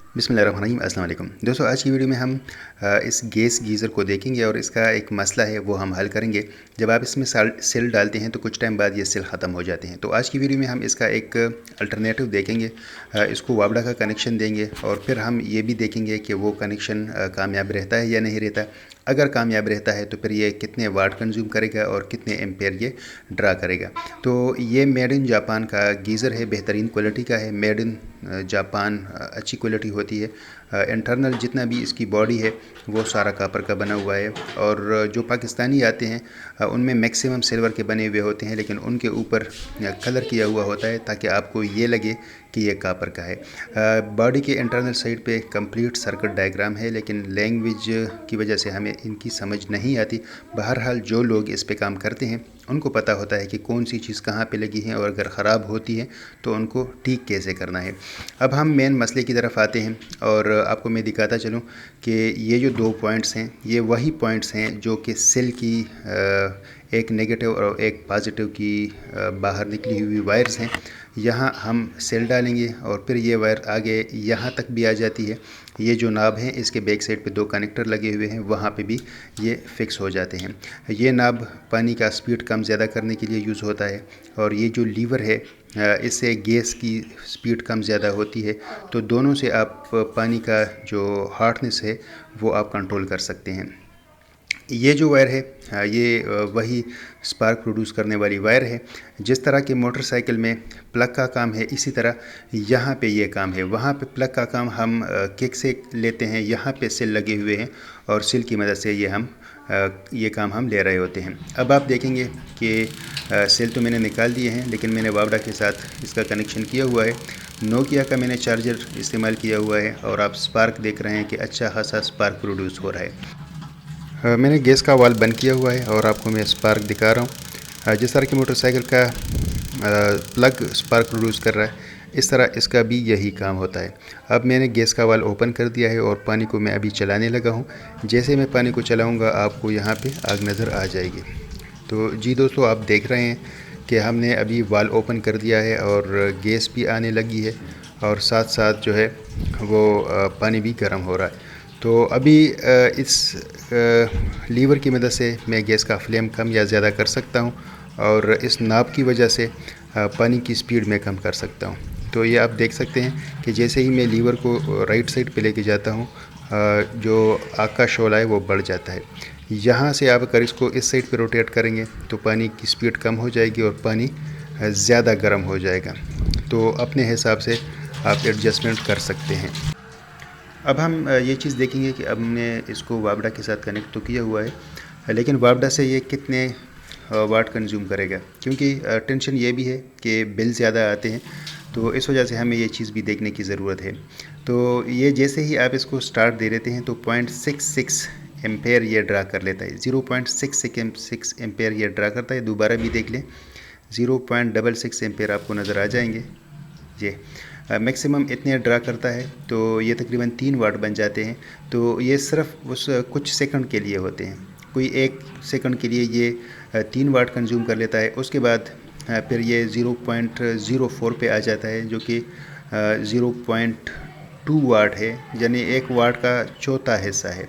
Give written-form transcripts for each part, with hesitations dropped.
बिस्मिल्लाहिर्रहमानिर्रहीम। अस्सलाम वालेकुम दोस्तों, आज की वीडियो में हम इस गैस गीज़र को देखेंगे और इसका एक मसला है वो हम हल करेंगे। जब आप इसमें सेल डालते हैं तो कुछ टाइम बाद ये सेल ख़त्म हो जाते हैं। तो आज की वीडियो में हम इसका एक अल्टरनेटिव देखेंगे, इसको वापडा का कनेक्शन देंगे और फिर हम ये भी देखेंगे कि वो कनेक्शन कामयाब रहता है या नहीं रहता। अगर कामयाब रहता है तो फिर ये कितने वाट कंज्यूम करेगा और कितने एम्पेयर ये ड्रा करेगा। तो ये मेड इन जापान का गीज़र है, बेहतरीन क्वालिटी का है। मेड इन जापान अच्छी क्वालिटी होती है। इंटरनल जितना भी इसकी बॉडी है वो सारा कापर का बना हुआ है और जो पाकिस्तानी आते हैं उनमें मैक्सिमम सिल्वर के बने हुए होते हैं, लेकिन उनके ऊपर कलर किया हुआ होता है ताकि आपको ये लगे कि ये कापर का है। बॉडी के इंटरनल साइड पे कंप्लीट सर्किट डायग्राम है, लेकिन लैंग्वेज की वजह से हमें इनकी समझ नहीं आती। बहरहाल जो लोग इस पे काम करते हैं उनको पता होता है कि कौन सी चीज़ कहाँ पे लगी है और अगर ख़राब होती है तो उनको ठीक कैसे करना है। अब हम मेन मसले की तरफ आते हैं और आपको मैं दिखाता चलूँ कि ये जो दो पॉइंट्स हैं ये वही पॉइंट्स हैं जो कि सेल की एक नेगेटिव और एक पॉजिटिव की बाहर निकली हुई वायर्स हैं। यहाँ हम सेल डालेंगे और फिर ये वायर आगे यहाँ तक भी आ जाती है। ये जो नाब हैं इसके बैक साइड पे दो कनेक्टर लगे हुए हैं, वहाँ पे भी ये फिक्स हो जाते हैं। ये नाब पानी का स्पीड कम ज़्यादा करने के लिए यूज़ होता है और ये जो लीवर है इससे गैस की स्पीड कम ज़्यादा होती है। तो दोनों से आप पानी का जो हार्डनेस है वो आप कंट्रोल कर सकते हैं। ये जो वायर है ये वही स्पार्क प्रोड्यूस करने वाली वायर है। जिस तरह के मोटरसाइकिल में प्लग का काम है इसी तरह यहाँ पे ये काम है। वहाँ पे प्लग का काम हम किक से लेते हैं, यहाँ पे सेल लगे हुए हैं और सेल की मदद से ये काम हम ले रहे होते हैं। अब आप देखेंगे कि सेल तो मैंने निकाल दिए हैं, लेकिन मैंने वापडा के साथ इसका कनेक्शन किया हुआ है। नोकिया का मैंने चार्जर इस्तेमाल किया हुआ है और आप स्पार्क देख रहे हैं कि अच्छा खासा स्पार्क प्रोड्यूस हो रहा है। मैंने गैस का वाल्व बंद किया हुआ है और आपको मैं स्पार्क दिखा रहा हूँ। जिस तरह की मोटरसाइकिल का प्लग स्पार्क प्रोड्यूस कर रहा है इस तरह इसका भी यही काम होता है। अब मैंने गैस का वाल्व ओपन कर दिया है और पानी को मैं अभी चलाने लगा हूँ। जैसे मैं पानी को चलाऊँगा आपको यहाँ पे आग नज़र आ जाएगी। तो जी दोस्तों, आप देख रहे हैं कि हमने अभी वाल्व ओपन कर दिया है और गैस भी आने लगी है और साथ साथ जो है वो पानी भी गर्म हो रहा है। तो अभी इस लीवर की मदद से मैं गैस का फ्लेम कम या ज़्यादा कर सकता हूँ और इस नाब की वजह से पानी की स्पीड में कम कर सकता हूँ। तो ये आप देख सकते हैं कि जैसे ही मैं लीवर को राइट साइड पे लेके जाता हूँ जो आग का शोला है वो बढ़ जाता है। यहाँ से आप अगर इसको इस साइड पे रोटेट करेंगे तो पानी की स्पीड कम हो जाएगी और पानी ज़्यादा गर्म हो जाएगा। तो अपने हिसाब से आप एडजस्टमेंट कर सकते हैं। अब हम ये चीज़ देखेंगे कि अब हमने इसको वापडा के साथ कनेक्ट तो किया हुआ है, लेकिन वापडा से ये कितने वाट कंज्यूम करेगा, क्योंकि टेंशन ये भी है कि बिल ज़्यादा आते हैं। तो इस वजह से हमें ये चीज़ भी देखने की ज़रूरत है। तो ये जैसे ही आप इसको स्टार्ट दे देते हैं तो 0.66 एम्पेयर ये ड्रा कर लेता है। 0.66 एम्पेयर ये ड्रा करता है। दोबारा भी देख लें, 0.66 एम्पेयर आपको नज़र आ जाएंगे। ये मैक्सिमम इतने ड्रा करता है। तो ये तकरीबन 3 वाट बन जाते हैं। तो ये सिर्फ उस कुछ सेकंड के लिए होते हैं। कोई 1 सेकंड के लिए ये 3 वाट कंज्यूम कर लेता है। उसके बाद फिर ये 0.04 पे आ जाता है, जो कि 0.2 वाट है, यानी 1 वाट का चौथा हिस्सा है।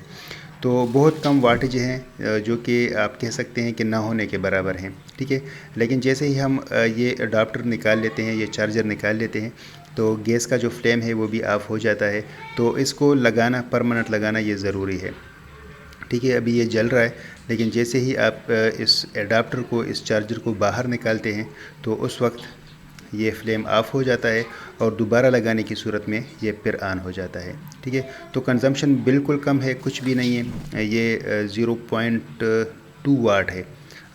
तो बहुत कम वाटेज हैं जो कि आप कह सकते हैं कि ना होने के बराबर हैं, ठीक है। लेकिन जैसे ही हम ये अडाप्टर निकाल लेते हैं, ये चार्जर निकाल लेते हैं, तो गैस का जो फ्लेम है वो भी ऑफ हो जाता है। तो इसको लगाना, परमानेंट लगाना ये ज़रूरी है, ठीक है। अभी ये जल रहा है, लेकिन जैसे ही आप इस एडाप्टर को, इस चार्जर को बाहर निकालते हैं तो उस वक्त ये फ्लेम ऑफ हो जाता है और दोबारा लगाने की सूरत में ये फिर ऑन हो जाता है, ठीक है। तो कंजम्पशन बिल्कुल कम है, कुछ भी नहीं है। ये 0.2 वाट है।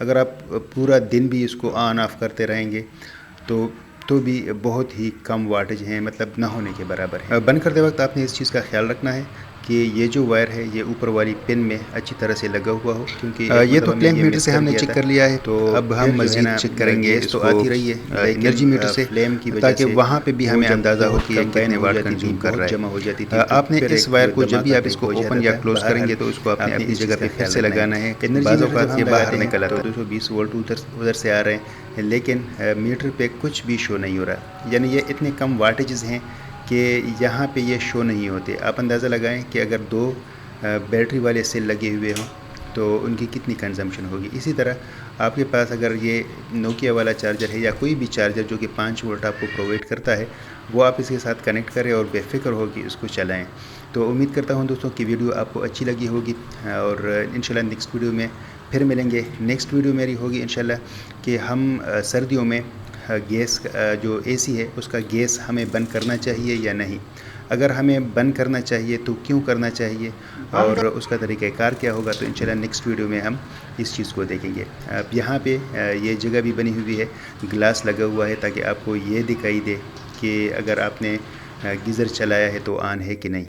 अगर आप पूरा दिन भी इसको ऑन ऑफ करते रहेंगे तो भी बहुत ही कम वाटेज हैं, मतलब ना होने के बराबर है। बंद करते वक्त आपने इस चीज़ का ख्याल रखना है कि ये जो वायर है ये ऊपर वाली पिन में अच्छी तरह से लगा हुआ हो, क्योंकि ये तो क्लैंप मीटर से हमने चेक कर लिया है। तो अब हम मज़ीद चेक करेंगे, तो आती रही है एनर्जी मीटर से फ्लेम की वजह से, ताकि वहाँ पे भी हमें अंदाज़ा हो कि कितने वाट कंज्यूम कर रहा है, जमा हो जाती थी। आपने इस वायर को जब भी आप इसको ओपन या क्लोज करेंगे तो उसको आपने अपनी जगह पे फिर से लगाना है। एनर्जी ये बाहर निकल आता है, 220 वोल्ट उधर से आ रहे हैं, लेकिन मीटर पे कुछ भी शो नहीं हो रहा। यानी ये इतने कम वाटेजेस हैं कि यहाँ पे ये शो नहीं होते। आप अंदाज़ा लगाएं कि अगर 2 बैटरी वाले सेल लगे हुए हों तो उनकी कितनी कंजम्पशन होगी। इसी तरह आपके पास अगर ये नोकिया वाला चार्जर है या कोई भी चार्जर जो कि 5 वोल्ट आपको प्रोवाइड करता है, वो आप इसके साथ कनेक्ट करें और बेफ़िक्र हो कि उसको चलाएं। तो उम्मीद करता हूं दोस्तों कि वीडियो आपको अच्छी लगी होगी और इंशाल्लाह नेक्स्ट वीडियो में फिर मिलेंगे। नेक्स्ट वीडियो मेरी होगी इंशाल्लाह कि हम सर्दियों में गैस जो एसी है उसका गैस हमें बंद करना चाहिए या नहीं। अगर हमें बंद करना चाहिए तो क्यों करना चाहिए और उसका तरीक़ाकार क्या होगा, तो इंशाल्लाह नेक्स्ट वीडियो में हम इस चीज़ को देखेंगे। अब यहाँ पे ये जगह भी बनी हुई है, ग्लास लगा हुआ है ताकि आपको ये दिखाई दे कि अगर आपने गीज़र चलाया है तो ऑन है कि नहीं।